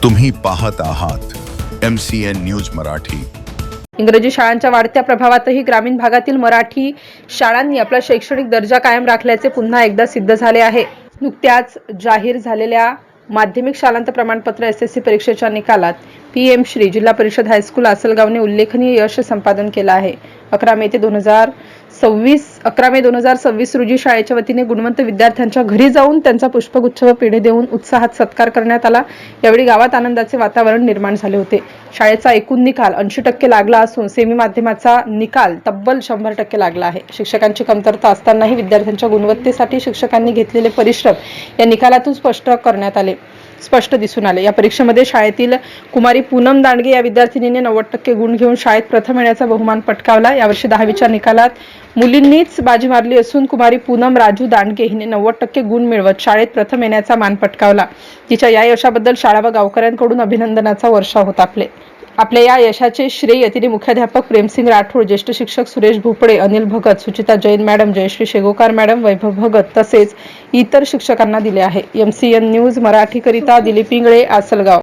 तुम्ही पाहत आहात MCN न्यूज मराठी। इंग्रजी शाळांच्या वाढत्या प्रभावातही ग्रामीण भागातील मराठी शाळांनी आपला शैक्षणिक दर्जा कायम राखल्याचे पुन्हा एकदा सिद्ध झाले आहे। नुकत्याच जाहीर झालेल्या माध्यमिक शालांत प्रमाणपत्र SSC परीक्षेच्या निकालात PM श्री जिल्हा परिषद हायस्कूल आसलगावने उल्लेखनीय यश संपादन केलं आहे। 11 मे 2026 रोजी शाळेच्या वतीने गुणवंत विद्यार्थ्यांच्या घरी जाऊन त्यांचा पुष्पगुच्छ व पेढे देऊन उत्साहात सत्कार करण्यात आला। यावेळी गावात आनंदाचे वातावरण निर्माण झाले होते। शाळेचा एकूण निकाल 80% लागला असून सेमी माध्यमाचा निकाल तब्बल 100% लागला आहे। शिक्षकांची कमतरता असतानाही विद्यार्थ्यांच्या गुणवत्तेसाठी शिक्षकांनी घेतलेले परिश्रम या निकालातून स्पष्ट दिसून आले। या परीक्षेमध्ये शाळेतील कुमारी पूनम दांडगे या विद्यार्थिनीने 90% गुण घेऊन शाळेत प्रथम येण्याचा बहुमान पटकावला। यावर्षी 10वीच्या निकालात मुलींनीच बाजी मारली असून कुमारी पूनम राजू दांडगे हिने 90% गुण मिळवत शाळेत प्रथम येण्याचा मान पटकावला। तिच्या या यशाबद्दल शाळा व गावकऱ्यांकडून अभिनंदनाचा वर्षाव होत आपल्या या यशाचे श्रेय तिने मुख्याध्यापक प्रेमसिंग राठोड, ज्येष्ठ शिक्षक सुरेश भोपळे, अनिल भगत, सुचिता जैन मॅडम, जयश्री शेगोकार मॅडम, वैभव भगत तसेच इतर शिक्षकांना दिले आहे। MCN न्यूज मराठी करिता दिलीप इंगळे, आसलगाव।